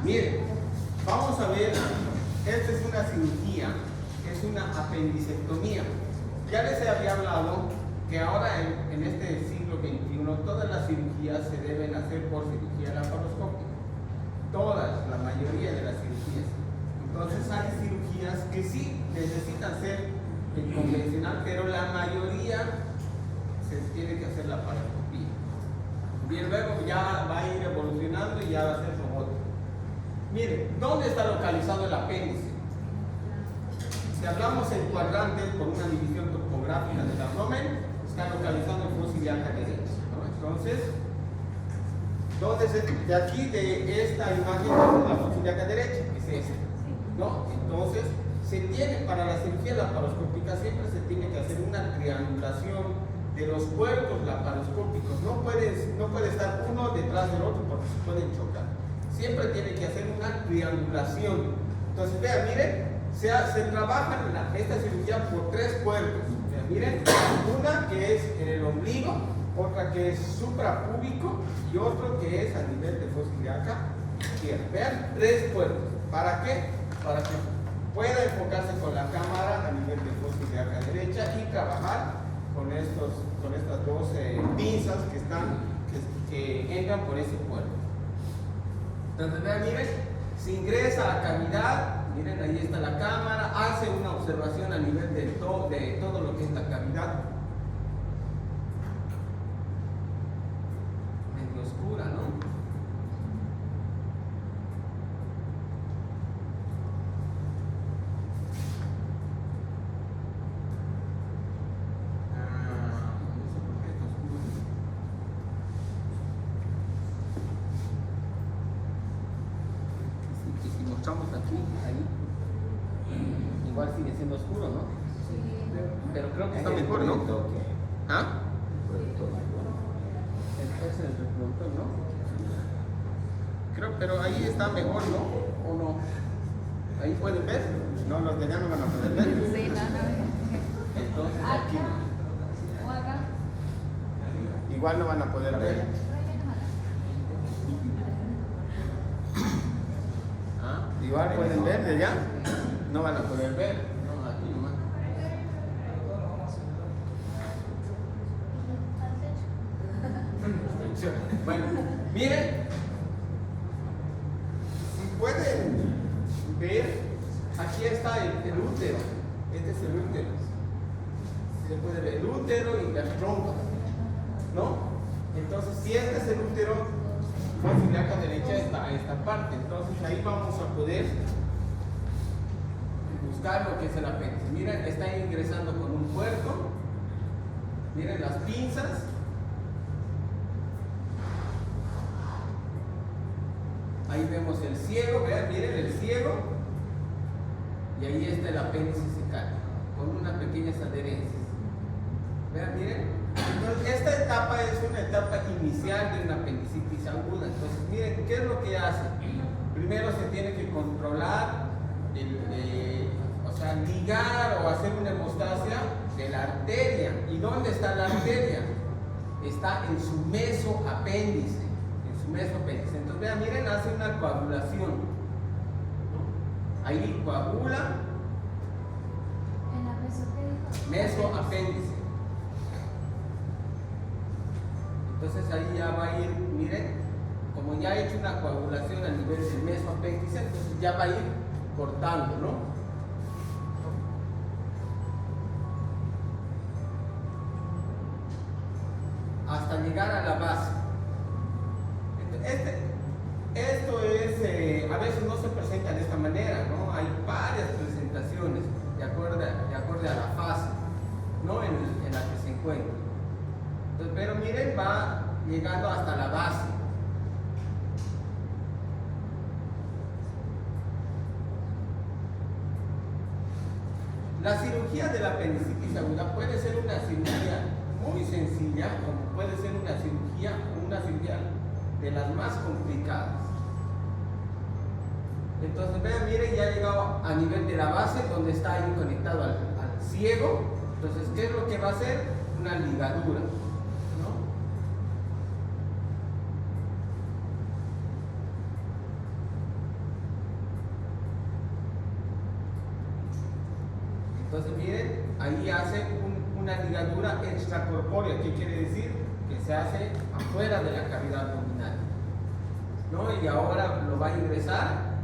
Miren, vamos a ver, esta es una cirugía, es una apendicectomía. Ya les había hablado que ahora en este siglo XXI todas las cirugías se deben hacer por cirugía laparoscópica. Todas, la mayoría de las cirugías. Entonces hay cirugías que sí necesitan ser convencional, pero la mayoría se tiene que hacer laparoscopía. Bien, luego ya va a ir evolucionando y ya va a ser robótico. Miren, ¿dónde está localizado el apéndice? Si hablamos en cuadrantes por una división topográfica del abdomen, está localizado en fosa ilíaca derecha, ¿no? Entonces, de aquí, de esta imagen, es la fosa ilíaca derecha, es esta, ¿no? Entonces, se tiene, para la cirugía laparoscópica siempre se tiene que hacer una triangulación de los puertos laparoscópicos. No puede estar uno detrás del otro porque se pueden chocar. Siempre tiene que hacer una triangulación. Entonces, vean, miren, se trabaja esta cirugía por tres puertos. Vean, miren, una que es en el ombligo, otra que es suprapúbico y otro que es a nivel de fosa ilíaca izquierda. Vean, tres puertos. ¿Para qué? Para que pueda enfocarse con la cámara a nivel de fosa ilíaca derecha y trabajar con estas dos pinzas que entran por ese puerto. Entonces, vean, miren, se ingresa a la cavidad, miren, ahí está la cámara, hace una observación a nivel de todo lo que es la cavidad. Medio oscura, ¿no? Aquí, ahí, igual sigue siendo oscuro, ¿no? Sí. Pero creo que está mejor, ¿no? ¿Ah? Es el reproductor, ¿no? Creo, pero ahí está mejor, ¿no? ¿O no? Ahí pueden ver. No, los de allá no van a poder ver. Sí, nada. Entonces aquí ¿O acá? igual no van a poder ver. Igual pueden ver de allá, no van a poder ver, no, aquí nomás. Bueno, miren, si pueden ver, aquí está el útero, este es el útero. Se puede ver el útero y las trompas, ¿no? Entonces, si este es el útero, fosa ilíaca derecha está esta parte. Entonces ahí vamos a poder buscar lo que es el apéndice. Miren, está ingresando con un puerto. Miren las pinzas. Ahí vemos el ciego, vean, miren el ciego. Y ahí está el apéndice secal, con unas pequeñas adherencias. Vean, miren. Entonces, esta etapa es una etapa inicial de una apendicitis aguda. Entonces, miren, ¿qué es lo que hace? Primero se tiene que controlar, o sea, ligar o hacer una hemostasia de la arteria. ¿Y dónde está la arteria? Está en su mesoapéndice. En su mesoapéndice. Entonces, vean, miren, hace una coagulación. Ahí coagula. ¿En la mesoapéndice. Entonces ahí ya va a ir, miren, como ya ha hecho una coagulación a nivel del mesoapéndice, entonces ya va a ir cortando, ¿no? Hasta llegar a la base. Esto es, a veces no se presenta de esta manera, ¿no? Hay varias presentaciones de acuerdo a la fase, ¿no? En la que se encuentra. Entonces, pero miren, va llegando hasta la base. La cirugía de la apendicitis aguda puede ser una cirugía muy sencilla, como puede ser una cirugía de las más complicadas. Entonces, vean, miren, ya ha llegado a nivel de la base, donde está ahí conectado al ciego. Entonces, ¿qué es lo que va a hacer? Una ligadura. una ligadura extracorpórea. ¿Qué quiere decir? Que se hace afuera de la cavidad abdominal, ¿no? Y ahora lo va a ingresar.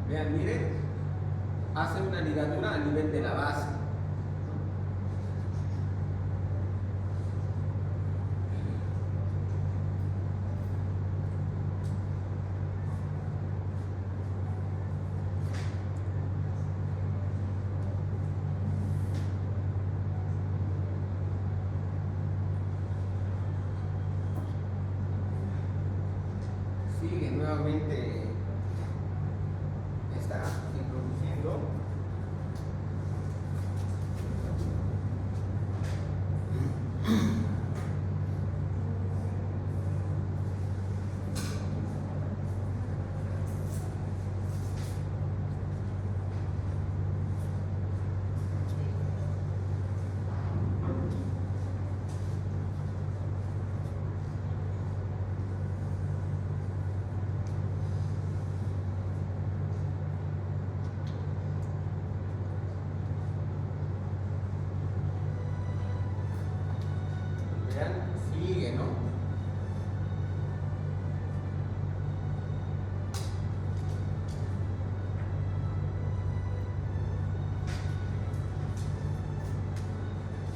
Vean, miren, hace una ligadura a nivel de la base. Sigue nuevamente. Está introduciendo. Sigue, ¿no?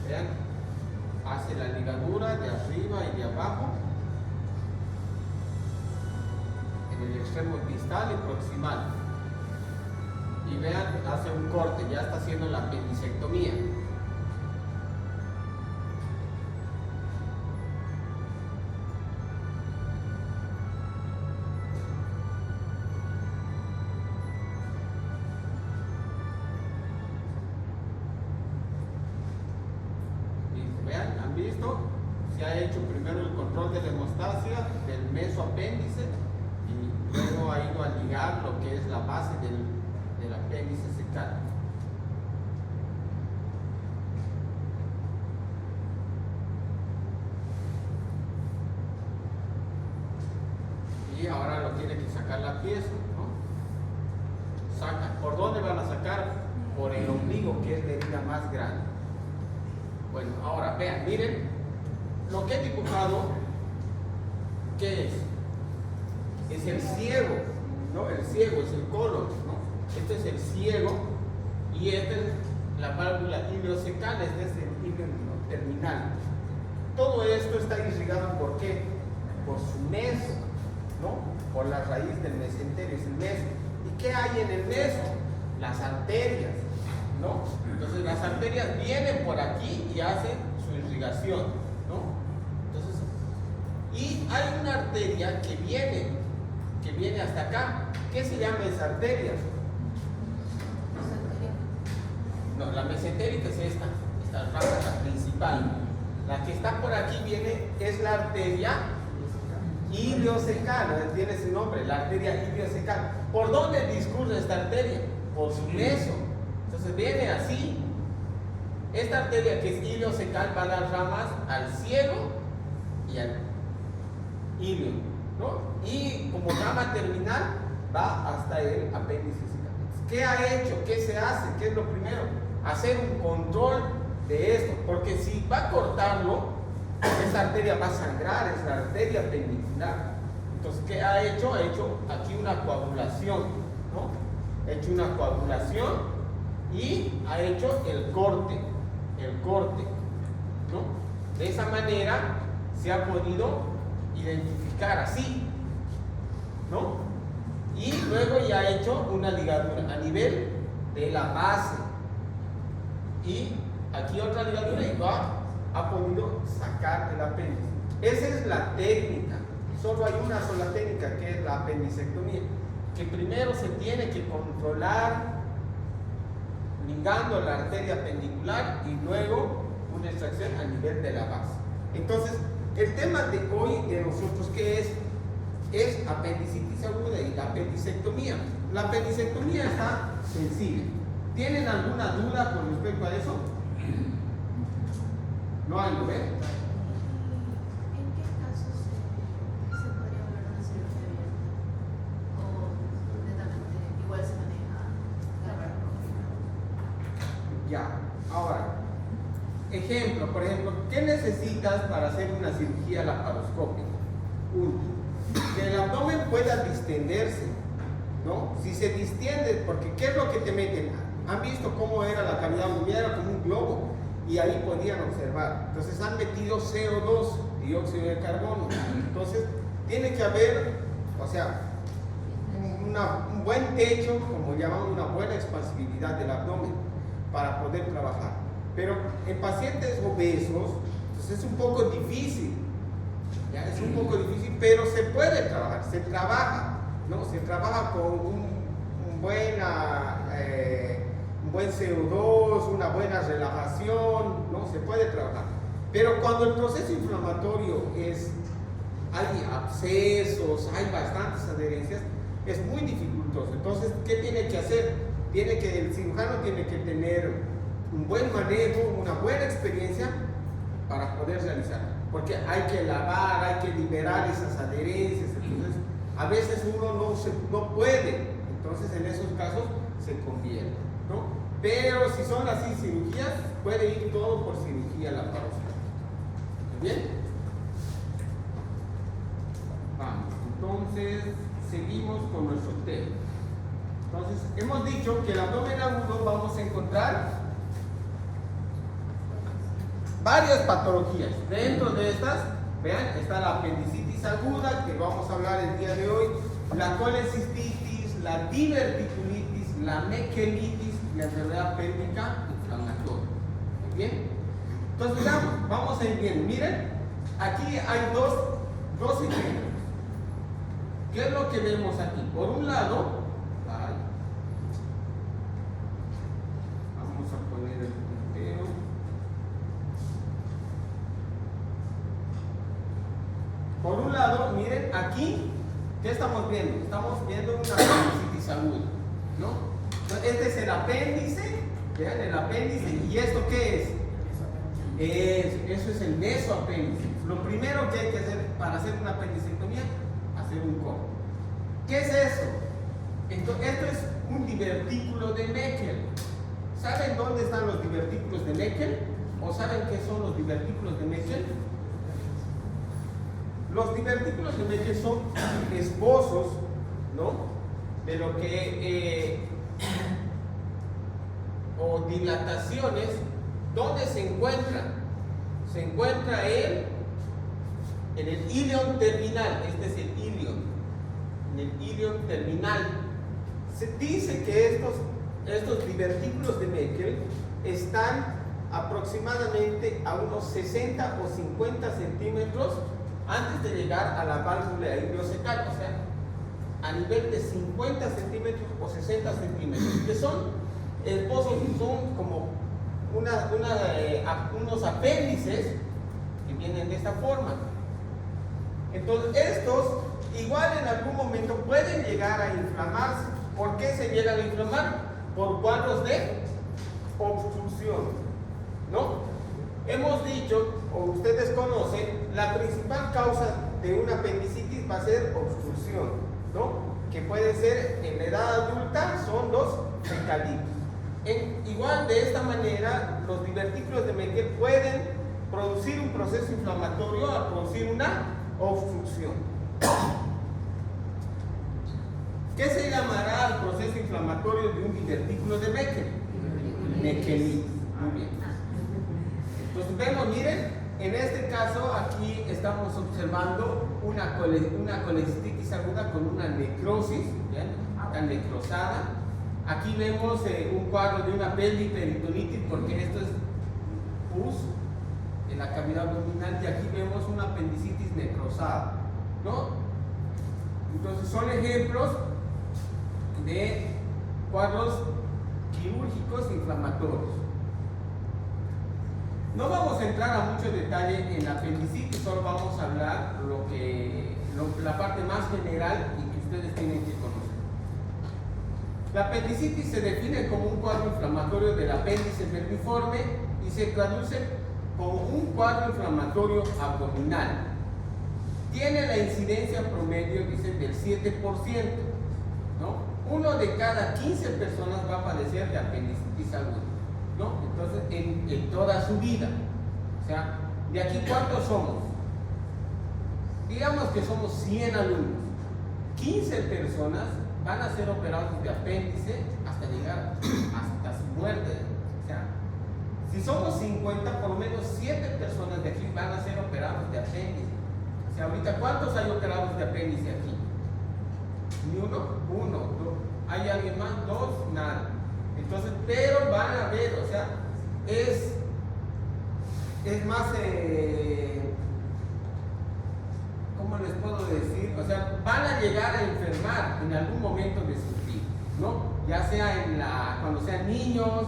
Vean, hace la ligadura de arriba y de abajo, en el extremo distal y proximal. Y vean, hace un corte, ya está haciendo la apendicectomía. ¿Visto? Se ha hecho primero el control de la hemostasia del mesoapéndice y luego ha ido a ligar lo que es la base del apéndice secal. Y ahora lo tiene que sacar la pieza, ¿no? Saca. ¿Por dónde van a sacar? Por el ombligo, que es la herida más grande. Bueno, ahora vean, miren, lo que he dibujado, ¿qué es? Es el ciego, ¿no? El ciego es el colon, ¿no? Este es el ciego y esta es la válvula iliocecal, este es el ilio terminal. Todo esto está irrigado, ¿por qué? Por su meso, ¿no? Por la raíz del mesenterio, es el meso. ¿Y qué hay en el meso? Las arterias, ¿no? Entonces las arterias vienen por aquí y hacen su irrigación, ¿no? Entonces, y hay una arteria que viene hasta acá. ¿Qué se llama esa arteria? No, la mesentérica es esta rama, la principal. La que está por aquí es la arteria iliocecal, tiene ese nombre, la arteria iliocecal. ¿Por dónde discurre esta arteria? Por su meso. Entonces viene así. Esta arteria que es iliocecal va a dar ramas al ciego y al ilio, ¿no? Y como rama terminal va hasta el apéndice secal. ¿Qué ha hecho? ¿Qué se hace? ¿Qué es lo primero? Hacer un control de esto, porque si va a cortarlo, esa arteria va a sangrar, es la arteria pendicular. Entonces, ¿qué ha hecho? Ha hecho aquí una coagulación, ¿no? Ha hecho una coagulación y ha hecho el corte, ¿no? De esa manera se ha podido identificar así, ¿no? Y luego ya ha hecho una ligadura a nivel de la base y aquí otra ligadura y ha podido sacar el apéndice. Esa es la técnica. Solo hay una sola técnica, que es la apendicectomía, que primero se tiene que controlar ligando la arteria pendicular y luego una extracción a nivel de la base. Entonces, el tema de hoy de nosotros, ¿qué es? Es apendicitis aguda y la apendicectomía. la apendicectomía está sencilla. ¿Tienen alguna duda con respecto a eso? No hay, ¿no ven? ¿En qué casos se podría hablar de una cirugía abierta? ¿O netamente igual se maneja laparoscópica? Ya, ahora, ejemplo, por ejemplo, ¿qué necesitas para hacer una cirugía laparoscópica? Uno, que el abdomen pueda distenderse, ¿no? Si se distiende, porque ¿qué es lo que te meten? ¿Han visto cómo era la cavidad abdominal? Era como un globo y ahí podían observar. Entonces han metido CO2, dióxido de carbono. Entonces tiene que haber, o sea, un buen techo, como llamamos, una buena expansibilidad del abdomen para poder trabajar. Pero en pacientes obesos, pues es un poco difícil, ¿ya? Es un poco difícil, pero se puede trabajar, se trabaja, ¿no? Se trabaja con un buen CO2, una buena relajación, ¿no? Se puede trabajar. Pero cuando el proceso inflamatorio hay abscesos, hay bastantes adherencias, es muy dificultoso. Entonces, ¿qué tiene que hacer? El cirujano tiene que tener un buen manejo, una buena experiencia para poder realizar, porque hay que lavar, hay que liberar esas adherencias. Entonces a veces uno no puede, entonces en esos casos se conviene, ¿no? Pero si son así cirugías, puede ir todo por cirugía laparoscópica. ¿Bien? Vamos, entonces seguimos con nuestro tema. Entonces hemos dicho que el abdomen agudo vamos a encontrar varias patologías. Dentro de estas, vean, está la apendicitis aguda, que vamos a hablar el día de hoy, la colecistitis, la diverticulitis, la mequelitis, la enfermedad pélvica inflamatoria. ¿Bien? Entonces, vamos a ir viendo. Miren, aquí hay dos ejemplos. ¿Qué es lo que vemos aquí? Por un lado, vamos a poner el puntero. Por un lado, miren, aquí, ¿qué estamos viendo? Estamos viendo una apendicitis aguda, ¿no? Entonces, este es el apéndice, vean, el apéndice, ¿y esto qué es? Eso es el mesoapéndice. Lo primero que hay que hacer para hacer una apendicectomía, hacer un corte. ¿Qué es eso? Entonces, esto es un divertículo de Meckel. ¿Saben dónde están los divertículos de Meckel? ¿O saben qué son los divertículos de Meckel? Los divertículos de Meckel son esbozos, ¿no? De lo que o dilataciones. ¿Dónde se encuentran? Se encuentra en el ilion terminal. Este es el ilion. En el ilion terminal. Se dice que estos divertículos de Meckel están aproximadamente a unos 60 o 50 centímetros antes de llegar a la válvula ileocecal, o sea, a nivel de 50 centímetros o 60 centímetros, que son esbozos, son como unos apéndices que vienen de esta forma. Entonces, estos igual en algún momento pueden llegar a inflamarse. ¿Por qué se llegan a inflamar? Por cuadros de obstrucción, ¿no? Hemos dicho, o ustedes conocen, la principal causa de una apendicitis va a ser obstrucción, ¿no? Que puede ser en la edad adulta, son los fecalitos. Igual de esta manera, los divertículos de Meckel pueden producir un proceso inflamatorio al producir una obstrucción. ¿Qué se llamará el proceso inflamatorio de un divertículo de Meckel? Meckelitis. Muy bien. Entonces vemos, miren, en este caso aquí estamos observando una colecistitis aguda con una necrosis, ¿bien? Está necrosada. Aquí vemos un cuadro de una pelviperitonitis, porque esto es pus en la cavidad abdominal, y aquí vemos una apendicitis necrosada, ¿no? Entonces son ejemplos de cuadros quirúrgicos inflamatorios. No vamos a entrar a mucho detalle en la apendicitis, solo vamos a hablar la parte más general y que ustedes tienen que conocer. La apendicitis se define como un cuadro inflamatorio del apéndice vermiforme y se traduce como un cuadro inflamatorio abdominal. Tiene la incidencia promedio, dice, del 7%, ¿no? 1 de cada 15 personas va a padecer de apendicitis aguda, ¿no? Entonces, en toda su vida. O sea, de aquí, ¿cuántos somos? Digamos que somos 100 alumnos. 15 personas van a ser operados de apéndice hasta llegar hasta su muerte. O sea, si somos 50, por lo menos 7 personas de aquí van a ser operados de apéndice. O sea, ahorita, ¿cuántos hay operados de apéndice aquí? Ni uno, dos. ¿Hay alguien más? Dos, nada. Entonces, pero van a ver, o sea, es más, ¿cómo les puedo decir? O sea, van a llegar a enfermar en algún momento de su vida, ¿no? Ya sea cuando sean niños,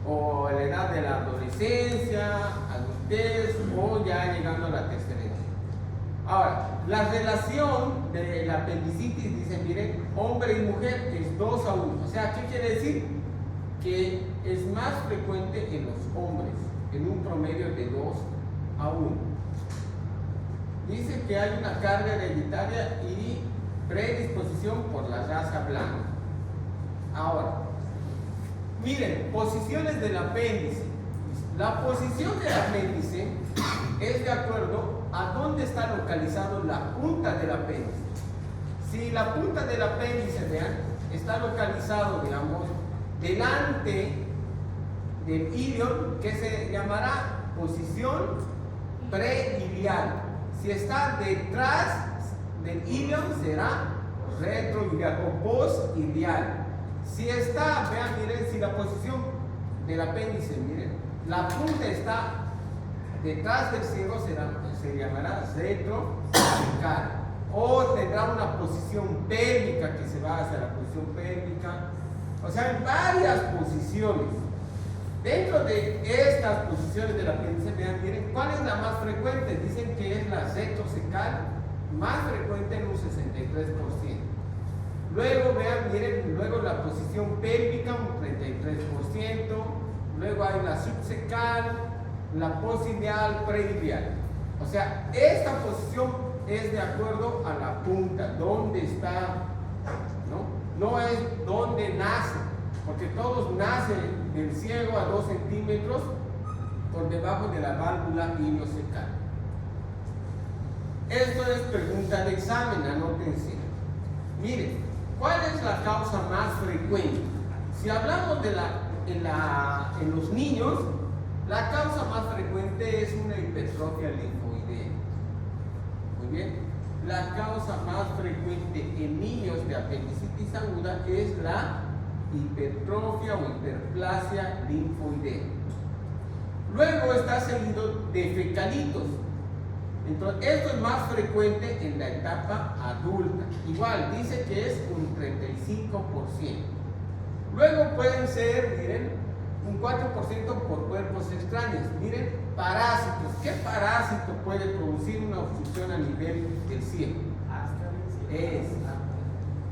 o en la edad de la adolescencia, adultez, o ya llegando a la tercera edad. Ahora, la relación de la apendicitis, dicen, miren, hombre y mujer es 2 a 1. O sea, ¿qué quiere decir? Que es más frecuente en los hombres, en un promedio de 2 a 1. Dice que hay una carga hereditaria y predisposición por la raza blanca. Ahora, miren, posiciones del apéndice. La posición del apéndice es de acuerdo a dónde está localizado la punta del apéndice. Si la punta del apéndice, vean, está localizado, digamos, delante del ilion, que se llamará posición preilial. Si está detrás del ilion, será retroilial o postilial. Si está, vean, miren, si la posición del apéndice, miren, la punta está detrás del ciego, se llamará retrocervical. O tendrá una posición pélvica que se va hacia la posición pélvica. O sea, hay varias posiciones. Dentro de estas posiciones del apéndice, vean, miren, ¿cuál es la más frecuente? Dicen que es la retrocervical, más frecuente en un 63%. Luego, vean, miren, luego la posición pélvica, un 33%. Luego hay la subcervical, la posilial, preilial. O sea, esta posición es de acuerdo a la punta, dónde está, no es dónde nace, porque todos nacen del ciego a 2 centímetros por debajo de la válvula iliocecal. Esto es pregunta de examen, anótense. Miren, ¿cuál es la causa más frecuente? Si hablamos de en los niños, la causa más frecuente es una hipertrofia linfoidea. Muy bien. La causa más frecuente en niños de apendicitis aguda es la hipertrofia o hiperplasia linfoidea. Luego está seguido de fecalitos. Entonces, esto es más frecuente en la etapa adulta. Igual, dice que es un 35%. Luego pueden ser, miren, un 4% por cuerpos extraños. Miren, parásitos. ¿Qué parásito puede producir una obstrucción a nivel del ciego? Es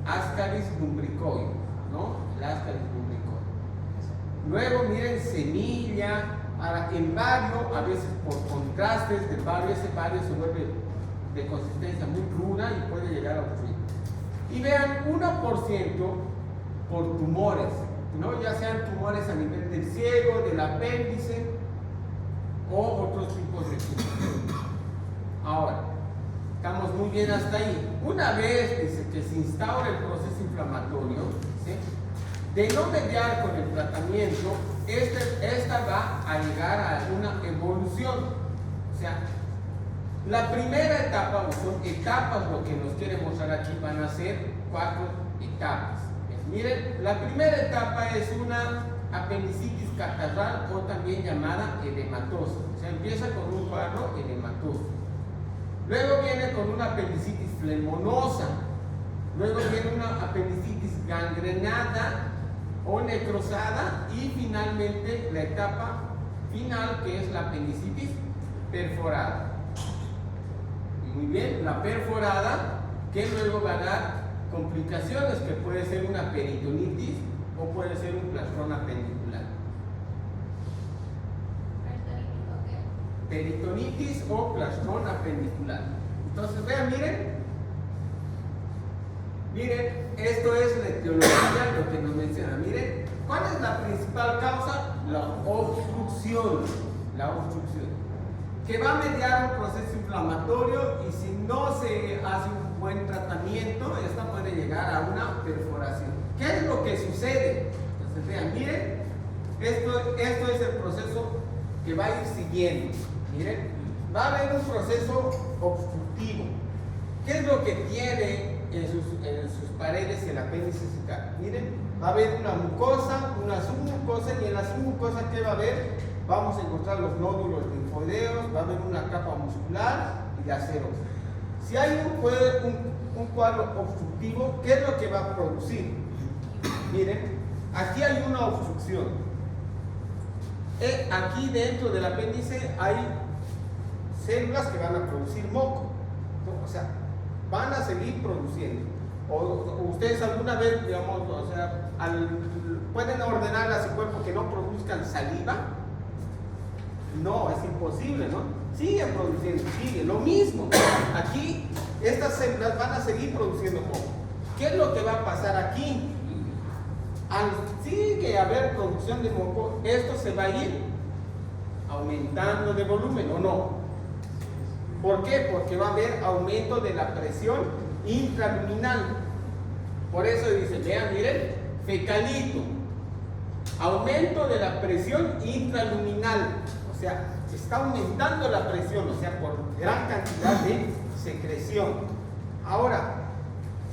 Ascaris lumbricoides, ¿no? El Ascaris lumbricoides. Luego, miren, semilla. Ahora, el bario, a veces por contrastes del bario, ese bario se vuelve de consistencia muy cruda y puede llegar a obstruir. Y vean, 1% por tumores, ¿no? Ya sean tumores a nivel del ciego, del apéndice o otros tipos de tumores. Ahora, estamos muy bien hasta ahí. Una vez que se instaura el proceso inflamatorio, ¿sí?, de no mediar con el tratamiento, esta va a llegar a una evolución. O sea, la primera etapa, o son etapas, lo que nos quiere mostrar aquí, van a ser 4 etapas. Miren, la primera etapa es una apendicitis catarral o también llamada edematosa. O sea, empieza con un cuadro edematoso. Luego viene con una apendicitis flemonosa. Luego viene una apendicitis gangrenada o necrosada y finalmente la etapa final, que es la apendicitis perforada. Muy bien, la perforada, que luego va a dar complicaciones que puede ser una peritonitis o puede ser un plastrón apendicular. Peritonitis o plastrón apendicular. Entonces vean, miren, esto es la etiología, lo que nos menciona. Miren, ¿cuál es la principal causa? La obstrucción, que va a mediar un proceso inflamatorio, y si no se hace un buen tratamiento, esta puede llegar a una perforación. ¿Qué es lo que sucede? Entonces vean, miren, esto es el proceso que va a ir siguiendo. Miren, va a haber un proceso obstructivo. ¿Qué es lo que tiene en sus paredes el apéndice cecal? Miren, va a haber una mucosa, una submucosa, y en la submucosa, ¿qué va a haber? Vamos a encontrar los nódulos linfoideos, va a haber una capa muscular y de acerosa. Si hay un cuadro obstructivo, ¿qué es lo que va a producir? Miren, aquí hay una obstrucción. Aquí dentro del apéndice hay células que van a producir moco, ¿no? O sea, van a seguir produciendo. O ustedes alguna vez, digamos, o sea, pueden ordenar a su cuerpo que no produzcan saliva. No, es imposible, ¿no? Siguen produciendo, sigue lo mismo. Aquí, estas células van a seguir produciendo moco. ¿Qué es lo que va a pasar aquí? Al sigue haber producción de moco, esto se va a ir aumentando de volumen, ¿o no? ¿Por qué? Porque va a haber aumento de la presión intraluminal. Por eso dice, vean, miren, fecalito, aumento de la presión intraluminal. O sea, está aumentando la presión, o sea, por gran cantidad de secreción. Ahora,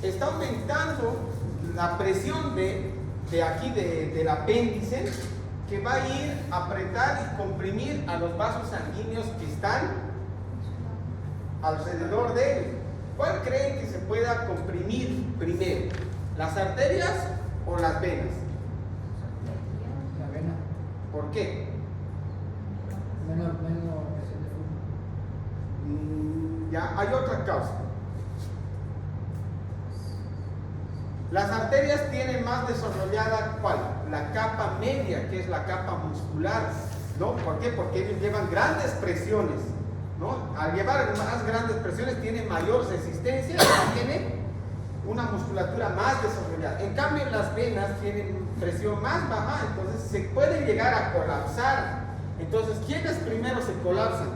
está aumentando la presión de aquí, del apéndice, que va a ir a apretar y comprimir a los vasos sanguíneos que están alrededor de él. ¿Cuál creen que se pueda comprimir primero? ¿Las arterias o las venas? La vena. ¿Por qué? Menos presión de flujo. Ya, hay otra causa. Las arterias tienen más desarrollada, ¿cuál? La capa media, que es la capa muscular, ¿no? ¿Por qué? Porque ellos llevan grandes presiones, ¿no? Al llevar más grandes presiones tienen mayor resistencia y tienen una musculatura más desarrollada. En cambio, las venas tienen presión más baja, entonces se pueden llegar a colapsar. Entonces, ¿quiénes primero se colapsan?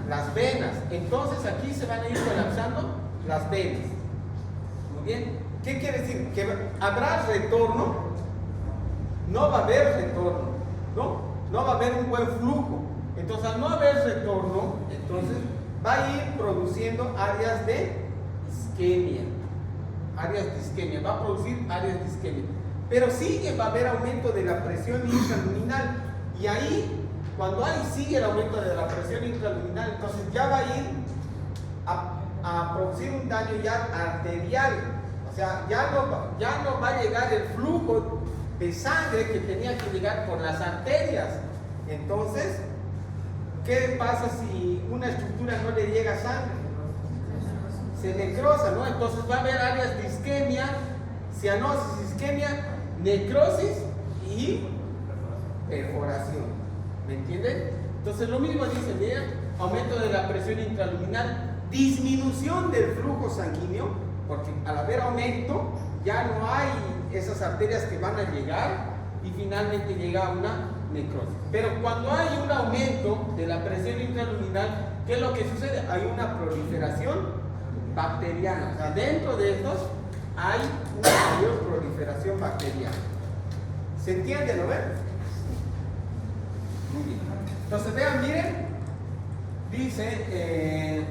Las venas. Entonces, aquí se van a ir colapsando las venas. Muy bien. ¿Qué quiere decir? Que habrá retorno. No va a haber retorno, ¿no? No va a haber un buen flujo. Entonces, al no haber retorno, entonces va a ir produciendo áreas de isquemia. Va a producir áreas de isquemia. Pero va a haber aumento de la presión intraluminal. Y ahí, cuando sigue el aumento de la presión intraluminal, entonces ya va a ir a producir un daño ya arterial. O sea, ya no va a llegar el flujo de sangre que tenía que llegar por las arterias. Entonces, ¿qué pasa si una estructura no le llega sangre? Se necrosa, ¿no? Entonces va a haber áreas de isquemia, cianosis, isquemia, necrosis y perforación. ¿Me entienden? Entonces lo mismo dice, miren, aumento de la presión intraluminal, disminución del flujo sanguíneo, porque al haber aumento ya no hay esas arterias que van a llegar y finalmente llega a una necrosis. Pero cuando hay un aumento de la presión intraluminal, ¿qué es lo que sucede? Hay una proliferación bacteriana. O sea, dentro de estos hay una mayor proliferación bacteriana. ¿Se entiende, no ven? Muy bien. Entonces vean, miren, dice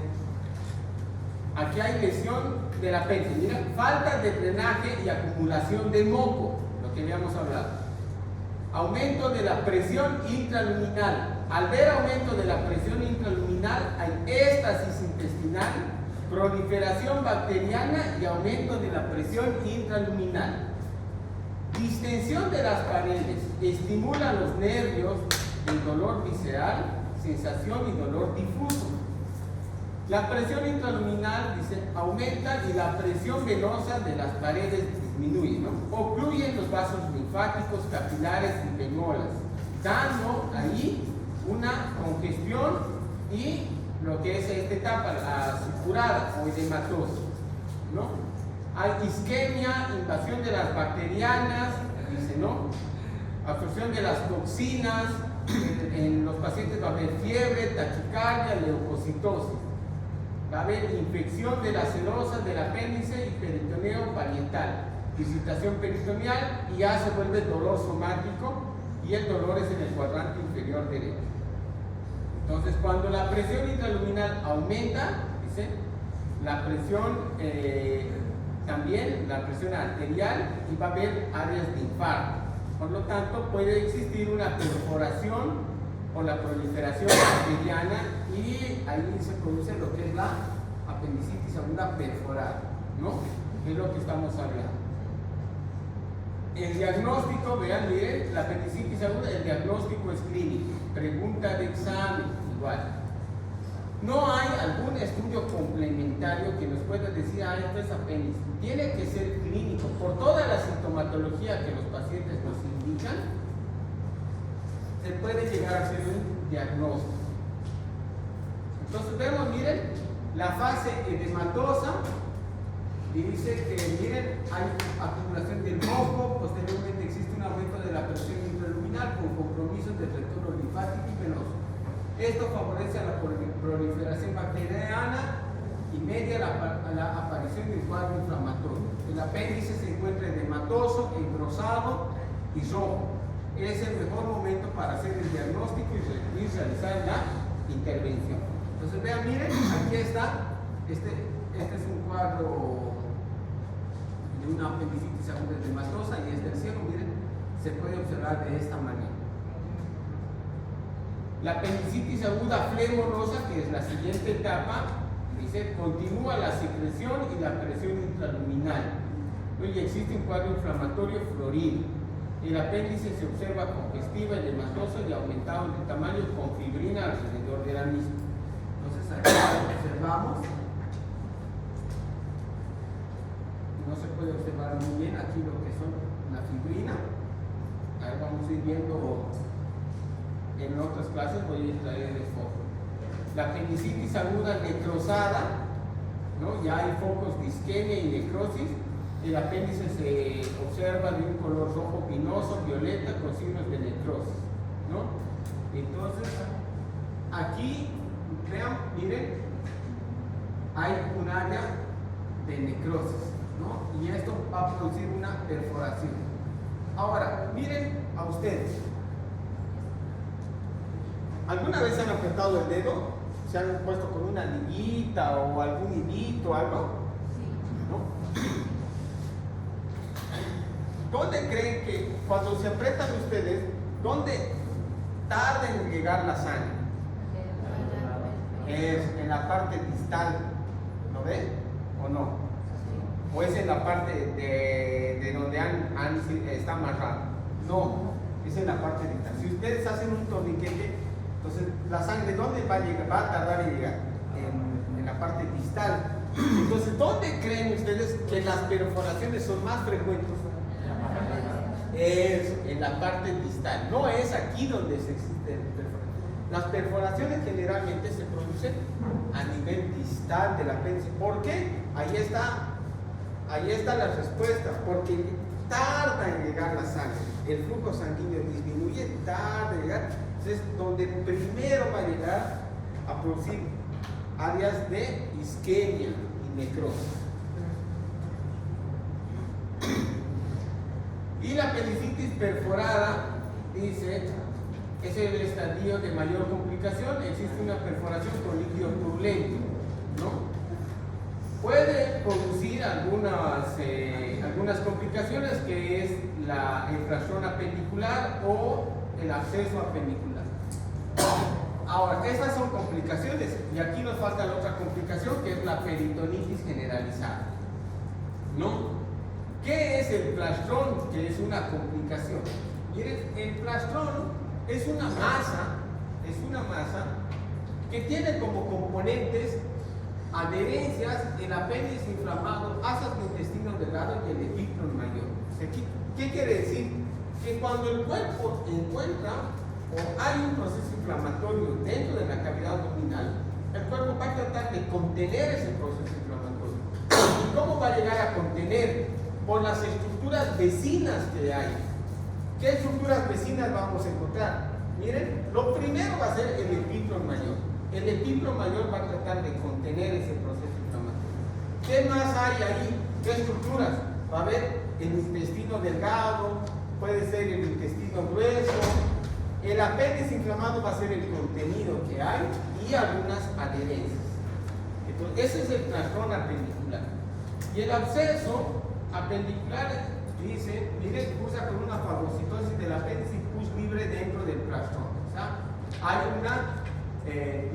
aquí hay lesión del apéndice. Miren, falta de drenaje y acumulación de moco, lo que habíamos hablado. Aumento de la presión intraluminal. Al ver aumento de la presión intraluminal, hay éstasis intestinal, proliferación bacteriana y aumento de la presión intraluminal. Distensión de las paredes, estimula los nervios, el dolor visceral, sensación y dolor difuso. La presión intraluminal, dice, aumenta y la presión venosa de las paredes disminuye, ¿no? Ocluyen los vasos linfáticos, capilares y venolas, dando ahí una congestión y lo que es esta etapa, la supurada o edematosa, ¿no? Hay isquemia, invasión de las bacterianas, dice, ¿no? Absorción de las toxinas, en los pacientes va a haber fiebre, taquicardia, leucocitosis. Va a haber infección de las serosas del apéndice y peritoneo parietal, irritación peritoneal y ya se vuelve dolor somático y el dolor es en el cuadrante inferior derecho. Entonces, cuando la presión intraluminal aumenta, dice, la presión también, la presión arterial y va a haber áreas de infarto. Por lo tanto, puede existir una perforación o la proliferación bacteriana y ahí se produce lo que es la apendicitis aguda perforada, ¿no? Es lo que estamos hablando. El diagnóstico, vean, miren, la apendicitis aguda, el diagnóstico es clínico, pregunta de examen, igual. No hay algún estudio complementario que nos pueda decir, ah, esto es apéndice. Tiene que ser clínico, por toda la sintomatología que los pacientes nos indican, se puede llegar a hacer un diagnóstico. Entonces vemos, miren, la fase edematosa, dice que, miren, hay acumulación del moco, posteriormente existe un aumento de la presión intraluminal con compromisos del retorno linfático y venoso. Esto favorece a la proliferación bacteriana y media la aparición del cuadro inflamatorio. El apéndice se encuentra edematoso, engrosado y rojo. Es el mejor momento para hacer el diagnóstico y realizar la intervención. Entonces vean, miren, aquí está, este es un cuadro de una apendicitis aguda edematosa y este el cielo, miren, se puede observar de esta manera. La apendicitis aguda flemonosa, que es la siguiente etapa, dice, continúa la secreción y la presión intraluminal, ¿no? Y existe un cuadro inflamatorio florido. El apéndice se observa congestiva, edematoso y aumentado de tamaño con fibrina alrededor de la misma. Entonces aquí observamos, no se puede observar muy bien aquí lo que son la fibrina. Ahí vamos a ir viendo en otras clases, voy a traer el foco. La apendicitis aguda necrosada, ¿no? Ya hay focos de isquemia y necrosis. El apéndice se observa de un color rojo pinoso, violeta, con signos de necrosis, ¿no? Entonces, aquí, vean, miren, hay un área de necrosis, ¿no? Y esto va a producir una perforación. Ahora, miren a ustedes. ¿Alguna vez se han apretado el dedo? ¿Se han puesto con una liguita o algún hilito o algo? ¿No? ¿Dónde creen que cuando se apretan ustedes, dónde tarda en llegar la sangre? Es en la parte distal, ¿lo ven? ¿O no? ¿O es en la parte de donde está amarrado? No, es en la parte distal. Si ustedes hacen un torniquete, entonces la sangre, ¿dónde va a llegar? Va a tardar en llegar, en la parte distal. Entonces, ¿dónde creen ustedes que las perforaciones son más frecuentes? Es en la parte distal, no es aquí donde se existe perforación. Las perforaciones generalmente se producen a nivel distal del apéndice. ¿Por qué? Ahí está la respuesta, porque tarda en llegar la sangre, el flujo sanguíneo disminuye, tarda en llegar, es donde primero va a llegar a producir áreas de isquemia y necrosis. Y la apendicitis perforada, dice, es el estadio de mayor complicación, existe una perforación con líquido turbulento, ¿no? Puede producir algunas complicaciones, que es la infracción apendicular o el absceso apendicular. Ahora, estas son complicaciones, y aquí nos falta la otra complicación, que es la peritonitis generalizada, ¿no? ¿Qué es el plastrón? Que es una complicación. Miren, el plastrón es una masa que tiene como componentes adherencias, el apéndice inflamado hacia el intestino delgado y el epíclon mayor. ¿Qué quiere decir? Que cuando el cuerpo encuentra o hay un proceso inflamatorio dentro de la cavidad abdominal, el cuerpo va a tratar de contener ese proceso inflamatorio. ¿Y cómo va a llegar a contener? Por las estructuras vecinas que hay. ¿Qué estructuras vecinas vamos a encontrar? Miren, lo primero va a ser el epíclon mayor. El epíclon mayor va a tratar de contener ese proceso inflamatorio. ¿Qué más hay ahí? ¿Qué estructuras? Va a haber el intestino delgado, puede ser el intestino grueso. El apéndice inflamado va a ser el contenido que hay y algunas adherencias. Entonces, ese es el trastorno apendicular. Y el absceso apendicular dice, miren, cursa con una fagocitosis del apéndice y pus libre dentro del trastorno. O sea, hay una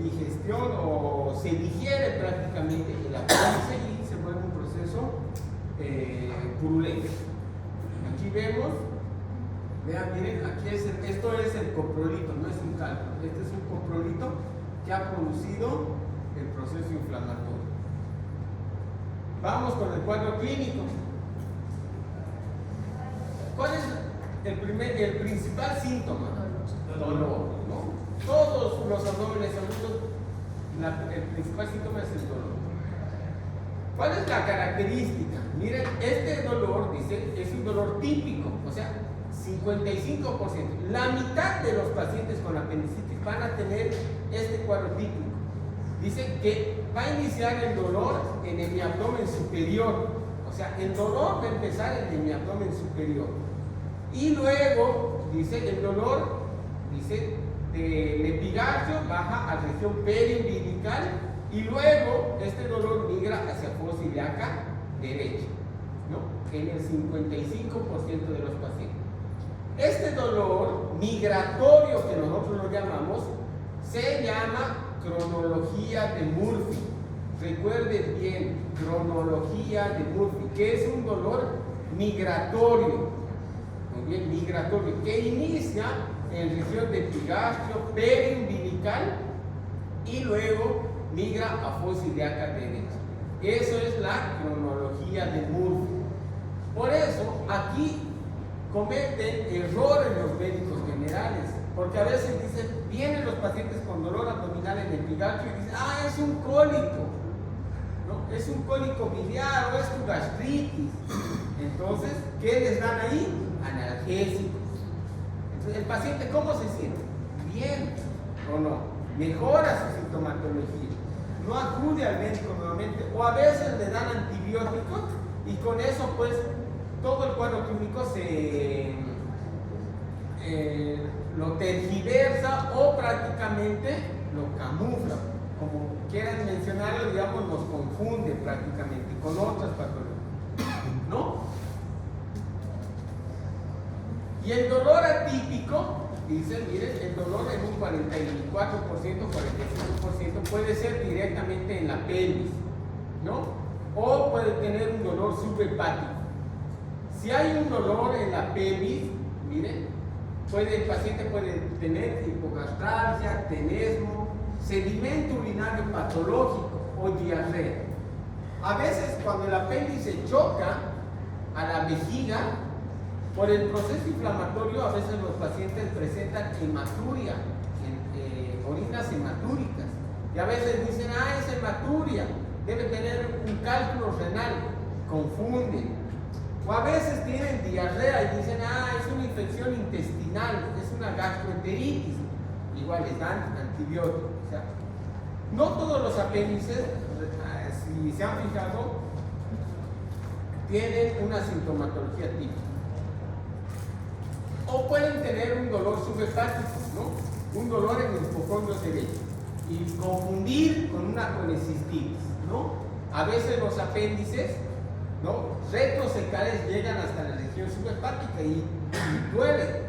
digestión o se digiere prácticamente el apéndice y se vuelve un proceso purulento. Aquí vemos, vean, miren, aquí esto es el coprolito, no es un cálculo. Este es un coprolito que ha producido el proceso inflamatorio. Vamos con el cuadro clínico. ¿Cuál es el principal síntoma? Dolor, ¿no? Todos los abdómenes agudos, el principal síntoma es el dolor. ¿Cuál es la característica? Miren, este dolor, dice, es un dolor típico, o sea, 55%. La mitad de los pacientes con apendicitis van a tener este cuadro típico. Dice que va a iniciar el dolor en el abdomen superior, o sea, el dolor va a empezar en el abdomen superior. Y luego, dice, el dolor, dice, del epigardio baja a la región periumbilical y luego este dolor migra hacia fosa ilíaca derecha, ¿no? En el 55% de los pacientes. Este dolor migratorio que nosotros lo llamamos, se llama cronología de Murphy. Recuerden bien, cronología de Murphy, que es un dolor migratorio, muy bien, migratorio, que inicia en región de epigastrio, periumbilical y luego migra a fosa ilíaca derecha. Eso es la cronología de Murphy. Por eso, aquí cometen errores los médicos generales, porque a veces dicen, vienen los pacientes con dolor abdominal en el epigastrio y dicen, ah, es un cólico, ¿no? Es un cólico biliar o es tu gastritis. Entonces, ¿qué les dan ahí? Analgésicos. Entonces, ¿el paciente cómo se siente? Bien o no, mejora su sintomatología, no acude al médico nuevamente, o a veces le dan antibióticos y con eso pues todo el cuadro clínico lo tergiversa o prácticamente lo camufla, como quieran mencionarlo, digamos, nos confunde prácticamente con otras patologías, ¿no? Y el dolor atípico, dicen, miren, el dolor en un 44%, 45% puede ser directamente en la pelvis, ¿no? O puede tener un dolor subhepático. Si hay un dolor en la pelvis, miren, el paciente puede tener hipogastralgia, tenesmo, sedimento urinario patológico o diarrea. A veces cuando el apéndice choca a la vejiga, por el proceso inflamatorio, a veces los pacientes presentan hematuria, orinas hematúricas. Y a veces dicen, ah, es hematuria, debe tener un cálculo renal, confunden. O a veces tienen diarrea y dicen, ah, es una infección intestinal, es una gastroenteritis. Igual les dan antibióticos. O sea, no todos los apéndices, si se han fijado, tienen una sintomatología típica. O pueden tener un dolor subhepático, ¿no? Un dolor en el hipocondrio derecho y confundir con una colecistitis, ¿no? A veces los apéndices, ¿no?, retrosecales llegan hasta la región subhepática y duelen.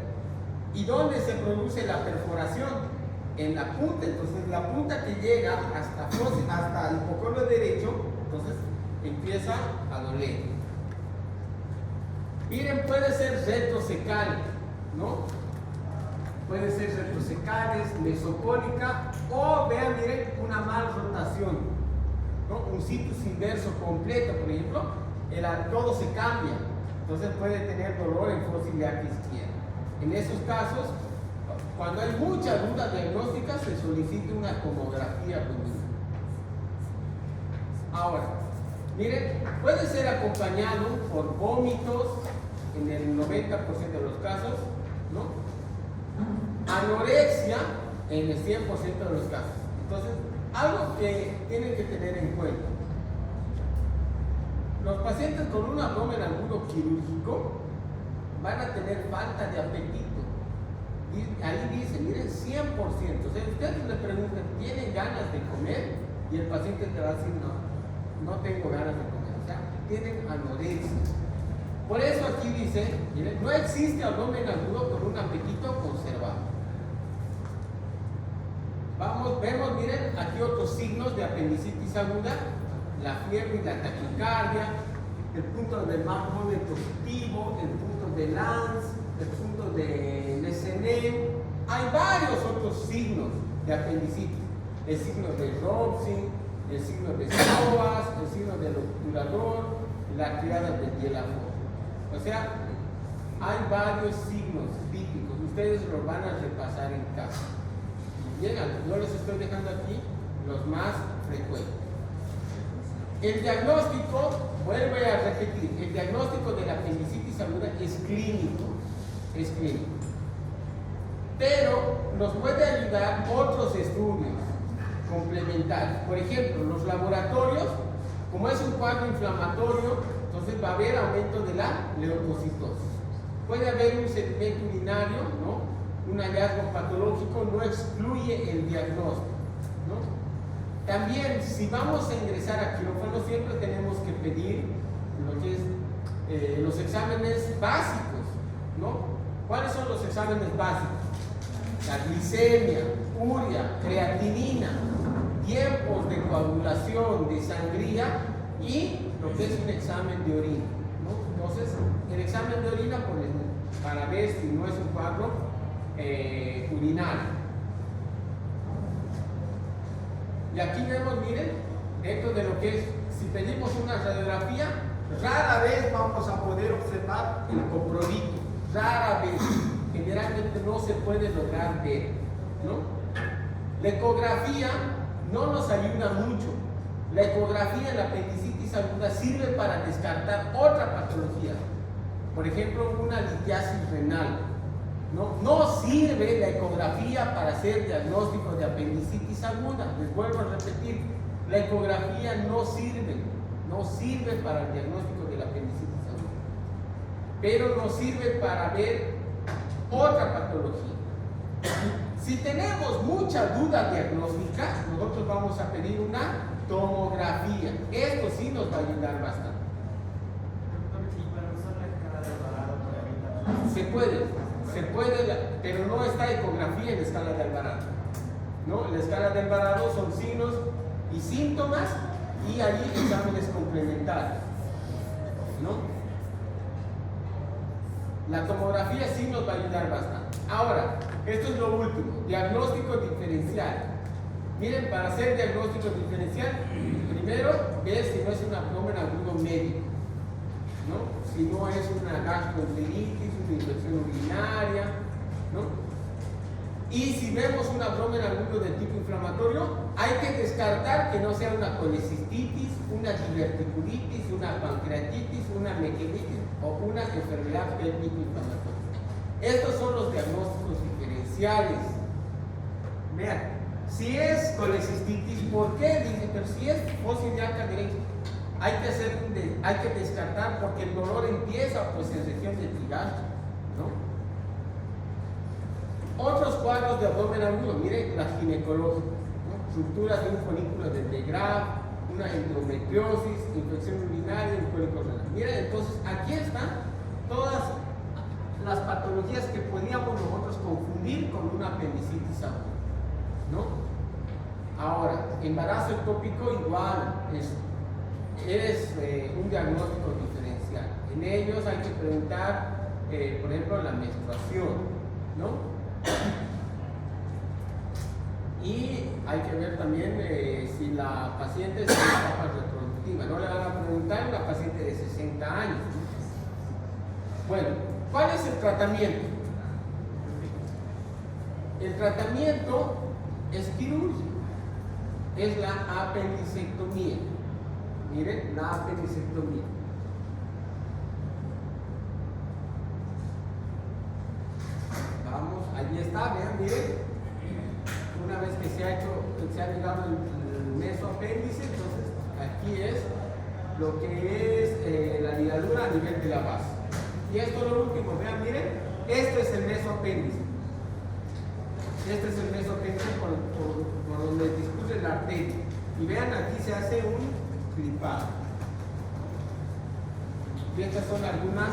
¿Y dónde se produce la perforación? En la punta. Entonces la punta que llega hasta el hipocondrio derecho, entonces empieza a doler. Miren, puede ser retrosecal, ¿no? Puede ser retrosecales, mesocólica o, vean, miren, una malrotación. ¿no? Un situs inverso completo, por ejemplo, todo se cambia. Entonces puede tener dolor en fósil de arca izquierda. En esos casos, cuando hay mucha duda diagnóstica, se solicita una tomografía abdominal. Ahora, miren, puede ser acompañado por vómitos en el 90% de los casos, ¿no? Anorexia en el 100% de los casos. Entonces, algo que tienen que tener en cuenta: los pacientes con un abdomen agudo quirúrgico van a tener falta de apetito. Y ahí dice, miren, 100%. O sea, ustedes le preguntan, ¿tienen ganas de comer? Y el paciente te va a decir, no tengo ganas de comer. O sea, tienen anorexia. Por eso aquí dice, miren, no existe abdomen agudo con un apetito conservado. Vemos, miren, aquí otros signos de apendicitis aguda: la fiebre y la taquicardia, el punto del McMurray positivo, el punto de Lanz, el punto de Lesené. Hay varios otros signos de apendicitis: el signo de Robson, el signo de Psoas, el signo del obturador, la criada de Dieulafoy. O sea, hay varios signos típicos. Ustedes los van a repasar en casa. Bien, yo les estoy dejando aquí los más frecuentes. El diagnóstico, vuelvo a repetir, el diagnóstico de la apendicitis aguda es clínico. Pero nos puede ayudar otros estudios complementarios. Por ejemplo, los laboratorios, como es un cuadro inflamatorio, entonces va a haber aumento de la leucocitosis. Puede haber un sedimento urinario, ¿no? Un hallazgo patológico no excluye el diagnóstico, ¿no? También, si vamos a ingresar a quirófano, siempre tenemos que pedir lo que es los exámenes básicos, ¿no? ¿Cuáles son los exámenes básicos? La glicemia, urea, creatinina, tiempos de coagulación, de sangría y lo que es un examen de orina, ¿no? Entonces, el examen de orina, pues, para ver si no es un cuadro urinario. Y aquí vemos, miren, dentro de lo que es, si pedimos una radiografía, rara vez vamos a poder observar el coprolito, rara vez, generalmente no se puede lograr ver, ¿no? La ecografía no nos ayuda mucho. La ecografía en la apendicitis aguda sirve para descartar otra patología, por ejemplo, una litiasis renal. No sirve la ecografía para hacer diagnóstico de apendicitis aguda. Les vuelvo a repetir, la ecografía no sirve para el diagnóstico de la apendicitis aguda, pero nos sirve para ver otra patología. Si tenemos mucha duda diagnóstica, nosotros vamos a pedir una tomografía. Esto sí nos va a ayudar bastante. Se puede, pero no está ecografía en la escala de Alvarado, ¿no? La escala de Alvarado son signos y síntomas y allí exámenes complementarios, ¿no? La tomografía sí nos va a ayudar bastante. Ahora, esto es lo último, diagnóstico diferencial. Miren, para hacer diagnóstico diferencial, primero ver si no es un abdomen agudo médico, ¿no? Si no es una gastroenteritis, una infección urinaria, ¿no? Y si vemos un abdomen agudo de tipo inflamatorio, hay que descartar que no sea una colecistitis, una diverticulitis, una pancreatitis, una mequelitis o una enfermedad pélvica inflamatoria. Estos son los diagnósticos diferenciales. Vean, si es colecistitis, ¿por qué? Dice, pero si es fósil de arca derecha, hay que descartar porque el dolor empieza pues en región de trigastro, ¿no? Otros cuadros de abdomen agudo, miren las ginecológicas, ¿no? Rupturas de un folículo de De Graaf, una endometriosis, infección urinaria, un cólico renal. Miren, entonces aquí están todas las patologías que podríamos nosotros confundir con una apendicitis aguda, ¿no? Ahora, embarazo ectópico igual es un diagnóstico diferencial. En ellos hay que preguntar, por ejemplo, la menstruación, ¿no? Y hay que ver también si la paciente es en etapa reproductiva. No le van a preguntar a una paciente de 60 años. Bueno, ¿cuál es el tratamiento? El tratamiento es quirúrgico, es la apendicectomía. Miren, la apendicectomía. Vamos, allí está, vean, miren. Una vez que se ha llegado el mesoapéndice, entonces aquí es lo que es la ligadura a nivel de la base. Y esto es lo último, vean, miren, este es el mesoapéndice. Este es el mesoapéndice por donde discurre la arteria. Y vean, aquí se hace un clipado. Y estas son algunas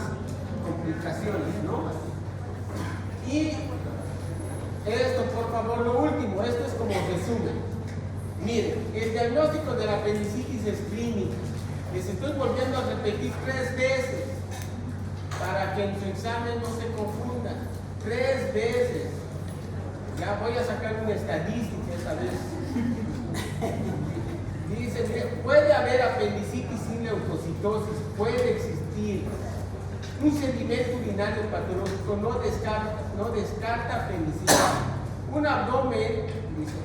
complicaciones, ¿no? Y esto, por favor, lo último, esto es como resumen. Miren, el diagnóstico de la apendicitis es clínico. Les estoy volviendo a repetir 3 veces para que en su examen no se confundan. 3 veces. Ya voy a sacar una estadística esta vez. Dice, mire, puede haber apendicitis sin leucocitosis, puede existir. Un sedimento urinario patológico no descarta apendicitis. Un abdomen, dice,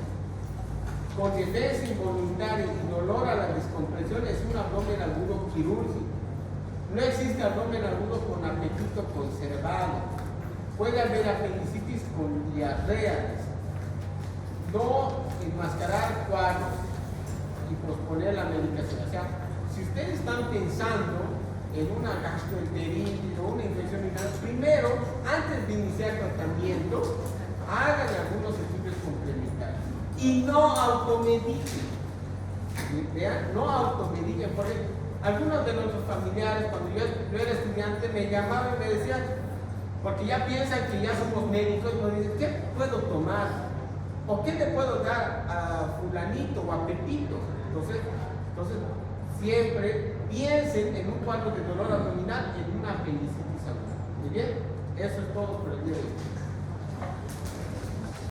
con defensa involuntaria y dolor a la descompresión es un abdomen agudo quirúrgico. No existe abdomen agudo con apetito conservado. Puede haber apendicitis con diarrea. No enmascarar cuadros y posponer la medicación. O sea, si ustedes están pensando en una gastroenteritis o una infección urinaria, primero, antes de iniciar tratamiento, hagan algunos estudios complementarios y no automediquen. Vean, no automediquen. Por ejemplo, algunos de nuestros familiares, cuando yo era estudiante, me llamaban y me decían, porque ya piensan que ya somos médicos, nos dicen, ¿qué puedo tomar? ¿O qué le puedo dar a fulanito o a Pepito? Entonces siempre piensen en un cuadro de dolor abdominal y en una apendicitis aguda. Muy bien, eso es todo por el día de hoy.